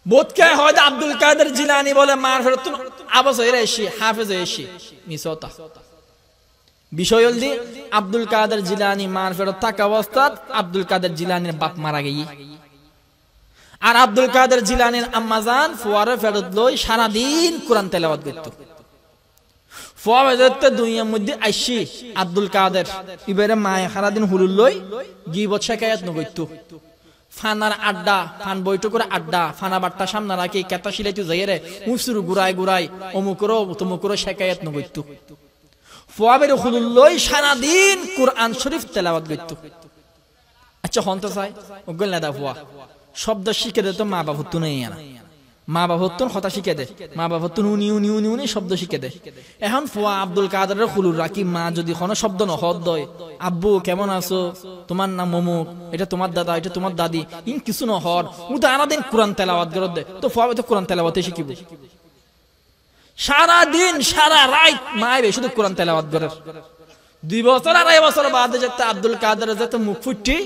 বোধকে হয়তো আব্দুল কাদের জিলানী বলে মারফাতুন আবাস হয়ে এসি হাফেজ হয়ে এসি মিসতা বিষয় হলদি আব্দুল কাদের জিলানী মারফাত থাকা অবস্থাত আব্দুল কাদের জিলানীর বাপ মারা গেই আর আব্দুল কাদের জিলানীর আম্মাজান ফুয়ারে ফেরত লই সারা দিন কোরআন তেলাওয়াত করত ফুয়াতে দুনিয়ার মধ্যে আইসি আব্দুল কাদের ইবারে মায়ে সারা দিন হুলুল লই গিবত শিকায়াত নগইতো ফানার আড্ডা ফান বইটো করে আড্ডা ফানা বাট্টা সামনে রাখি কেতা সিলাইতে যাইরে উসুরু গুড়াই গুড়াই অমুকরো তমুকরো শিকায়াত নগইতো ফুয়াবের হুলুল লই সারা দিন কোরআন শরীফ তেলাওয়াত করত আচ্ছা হন্ত চাই ওগল না দা ফুয়া শব্দ শিখে দে তো মা বাবা হতো নেই না মা বাবা হতো কথা শিখে দে মা বাবা হতো উনি উনি উনি উনি শব্দ শিখে দে এখন ফুয়া আব্দুল কাদেরের হুলুল রাখি মা যদি কোনো শব্দ নহদ দয় আব্বু কেমন আছো তোমার নাম অমুক এটা তোমার দাদা এটা তোমার দাদি ইন কিছু নহর উদা আনাদিন কোরআন তেলাওয়াত করে দে তো ফুয়া তো কোরআন তেলাওয়াতে শিখিব সারা দিন সারা রাত মায়ের শুধু কোরআন তেলাওয়াত করে 2 বছর 2.5 বছর বাদে যেতে আব্দুল কাদের যেতে মুখ ফুটি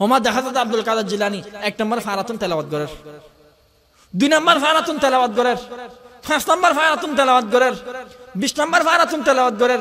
ওমা দেখা যাচ্ছে আব্দুল কাদের জিলানী 1 নম্বর ফারাতুন তেলাওয়াত করে 2 নম্বর ফারাতুন তেলাওয়াত করে 5 নম্বর ফারাতুন তেলাওয়াত করে 20 নম্বর ফারাতুন তেলাওয়াত করে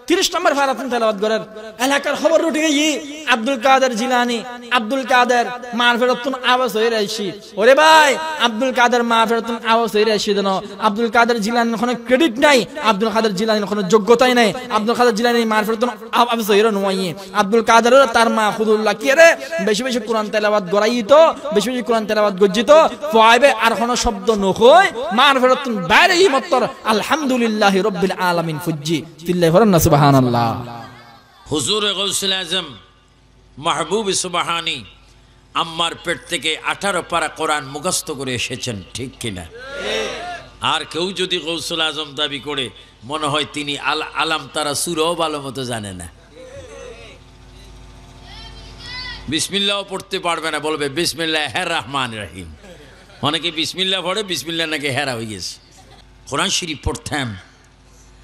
30 নম্বর ফারাতুন তেলাওয়াত করে এলাকার খবর উঠে গই আব্দুল কাদের জিলানী আব্দুল কাদের মারফাতুন আওয়াজ হয়ে রাইছি ওরে ভাই আব্দুল কাদের মারফাতুন আওয়াজ হয়ে রাইছি দেন আব্দুল কাদের জিলানীর কোনো ক্রেডিট নাই আব্দুল কাদের জিলানীর কোনো যোগ্যতাই নাই আব্দুল কাদের জিলানী মারফাতুন আওয়াজ হয়ে নয় আব্দুল কাদের তার মা খুদুল্লাহ কি রে বেশি বেশি কোরআন তেলাওয়াত গরাইতো বেশি বেশি কোরআন তেলাওয়াত গজ্জিত ফাইবে আর কোনো শব্দ নকই মারফাতুন বাইরে হিমতর আলহামদুলিল্লাহি রাব্বিল আলামিন ফুজ্জি তিল্লাহি ফরনা সুবহানাল্লাহ হুজুর গৌসুল আজম মাহবুব সুবহানী আম্মার পেট থেকে 18 পারা কোরআন মুখস্থ করে এসেছেন ঠিক কিনা আর কেউ যদি গৌসুল আজম দাবি করে মনে হয় তিনি আলাম তারা সূরাও ভালো মতো জানে না বিসমিল্লাহ পড়তে পারবে না বলবে বিসমিল্লাহির রহমানির রহিম অনেকে বিসমিল্লাহ পড়ে বিসমিল্লাহ নাকি হেরা হয়ে গেছে কোরআন শরীফ পড়তাম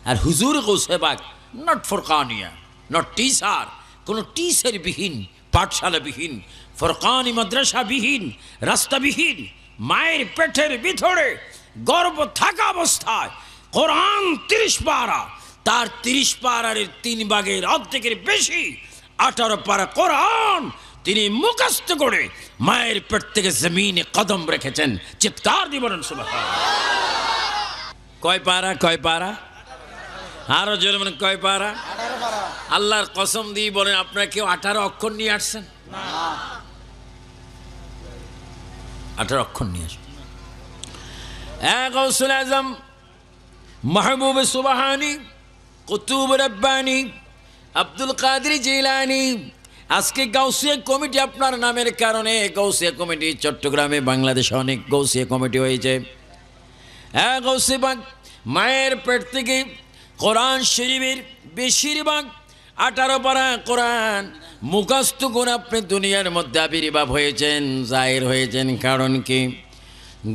আর হুজুর গৌসে পাক নট ফুরকানিয়া নট টিচার কোনো টিচার বিহীন পাঠশালা বিহীন ফুরকানি মাদ্রাসা বিহীন রাস্তা বিহীন মায়ের পেটের ভিতরে গর্ভ থাকা অবস্থায় কোরআন 30 পারা তার 30 পারার 3 ভাগের অর্ধেকের বেশি 18 পারা কোরআন তিনি মুখস্থ করে মায়ের পেট থেকে জমিনে কদম রেখেছেন চিৎকার দিয়ে বলেন সুবহানাল্লাহ কয় পারা আরো জোরে মানে কয় পারা 18 পারা আল্লাহর কসম দিয়ে বলেন আপনারা কেউ 18 অক্ষর নিয়ে আসছেন না 18 অক্ষর নিয়ে আসেন গৌসুল আজম মাহবুব সুবহানী কুতুব রব্বানী আব্দুল কাদের জিলানী আজকে গাউসিয়া কমিটি আপনার নামের কারণে গাউসিয়া কমিটি চট্টগ্রামে বাংলাদেশে অনেক গাউসিয়া কমিটি হয়েছে গাউসে পাক মায়ের পেট থেকে কোরআন শরীফের বেশিরভাগ 18 পারা কোরআন মুখস্থ করে আপনি দুনিয়ার মধ্যে আবির্ভাব হয়েছেন জাহির হয়েছেন কারণ কি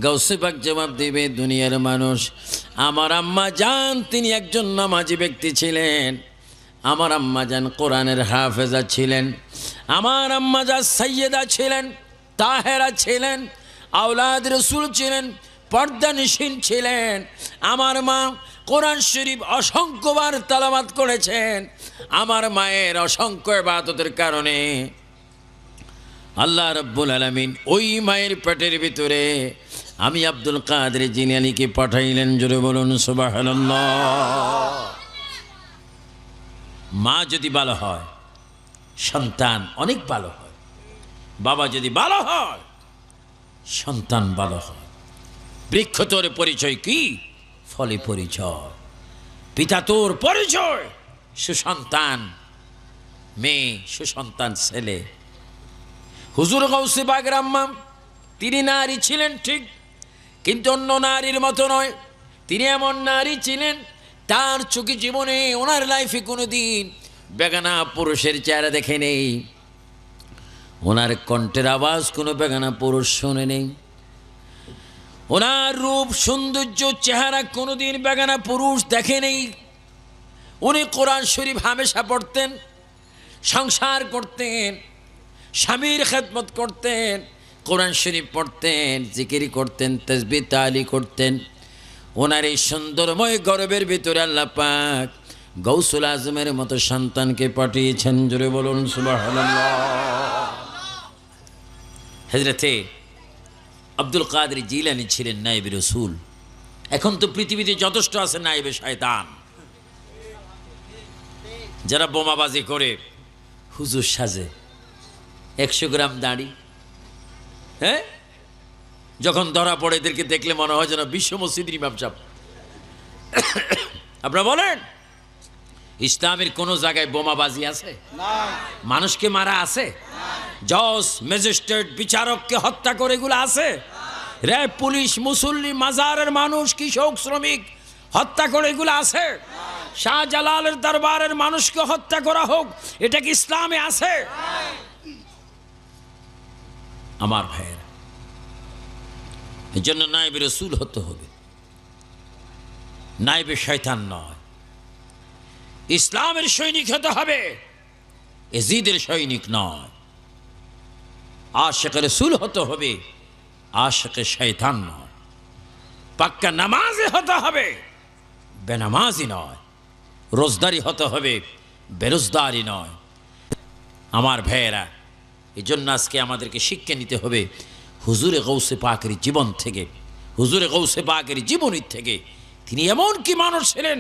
গাউসে পাক জবাব দেবে দুনিয়ার মানুষ আমার আম্মা জান তিনি একজন নামাজি ব্যক্তি ছিলেন আমার আম্মা জান কোরআনের হাফেজা ছিলেন আমার আম্মা জান সাইয়্যেদা ছিলেন তাহেরা ছিলেন আওলাদ রাসূল ছিলেন পর্দানিশীন ছিলেন আমার মা কোরআন শরীফ অসংখ্যবার তেলাওয়াত করেছেন আমার মায়ের অসংখ্য ইবাদতের কারণে আল্লাহ রাব্বুল আলামিন ওই মায়ের পেটের ভিতরে আমি আব্দুল কাদের জিলানীকে পাঠাইলেন জোরে বলুন সুবহানাল্লাহ মা যদি ভালো হয় সন্তান অনেক ভালো হয় বাবা যদি ভালো হয় সন্তান ভালো হয় বৃক্ষ তোর পরিচয় কি ফলে পরিচয় পিতা তোর পরিচয় সুসন্তান মেয়ে সুসন্তান ছেলে হুজুর গাউসে পাক আম্মা তিনি নারী ছিলেন ঠিক কিন্তু অন্য নারীর মতো নয় তিনি এমন নারী ছিলেন তার চোখে জীবনে ওনার লাইফে কোনোদিন বেগানা পুরুষের চেহারা দেখে নেই ওনার কণ্ঠের আওয়াজ কোনো বেগানা পুরুষ শুনে নেই ওনার রূপ সৌন্দর্য চেহারা কোনোদিন বেগানা পুরুষ দেখে নেই উনি কোরআন শরীফ হামেশা পড়তেন সংসার করতেন স্বামীর খেদমত করতেন কোরআন শরীফ পড়তেন, জিকির করতেন, তাসবিহ তাহলিল করতেন। ওনার এই সুন্দরময় গর্বের ভিতরে আল্লাহ পাক গৌসুল আজমের মতো সন্তানকে পাঠিয়েছেন। জোরে বলুন সুবহানাল্লাহ। হযরতে আব্দুল কাদের জিলানী ছিলেন নায়েবে রাসূল। এখন তো পৃথিবীতে যথেষ্ট আছে নায়েবে শয়তান, যারা বোমাবাজি করে হুজুর সাজে, 100 গ্রাম দাড়ি, হ্যাঁ, যখন ধরা পড়ে এদেরকে দেখলে মনে হয় যেন বিশ্ব মসজিদের ইমাম সাহেব। আপনারা বলেন, ইসলামের কোন জায়গায় বোমাবাজি আছে? মানুষকে মারা আছে? জজ, ম্যাজিস্ট্রেট, বিচারককে হত্যা করে এগুলো আছে? র্যাব, পুলিশ, মুসল্লি, মাজারের মানুষ, কৃষক, শ্রমিক হত্যা করে এগুলো আছে? শাহজালালের দরবারের মানুষকে হত্যা করা হোক, এটা কি ইসলামে আছে? আমার ভাইয়েরা, এই জন্য নায়েবে রাসূল হতে হবে, নায়েবে শয়তান নয়। ইসলামের সৈনিক হতে হবে, এজিদের সৈনিক নয়। আশিক রাসূল হতে হবে, আশিক শয়তান নয়। পাক্কা নামাজি হতে হবে, বেনামাজি নয়। রোজদারি হতে হবে, বেরোজদারি নয়। আমার ভাইয়েরা, এই জন্য আজকে আমাদেরকে শিক্ষা নিতে হবে হুজুরে গৌসে পাকের জীবন থেকে, হুজুরে গৌসে পাকের জীবনী থেকে। তিনি এমন কি মানুষ ছিলেন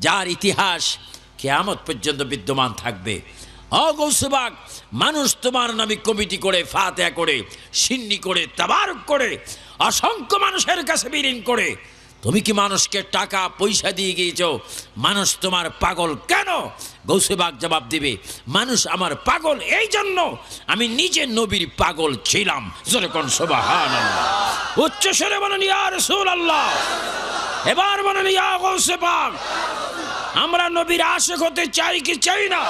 যার ইতিহাস কিয়ামত পর্যন্ত বিদ্যমান থাকবে। ও গৌসে পাক, মানুষ তোমার নামে কমিটি করে, ফাতিহা করে, সিন্নি করে, তাবারক করে, অসংখ্য মানুষের কাছে বিলীন করে, তুমি কি মানুষকে টাকা পয়সা দিয়ে গিয়েছো? মানুষ তোমার পাগল কেন? গৌসে পাক জবাব দিবে, মানুষ আমার পাগল এই জন্য আমি নিজে নবীর পাগল ছিলাম। জোরে কোন সুবহানাল্লাহ। উচ্চ স্বরে বলেন ইয়া রাসূলুল্লাহ। এবার বলেন ইয়া গৌসে পাক। আমরা নবীর আশিক হতে চাই কি চাই না?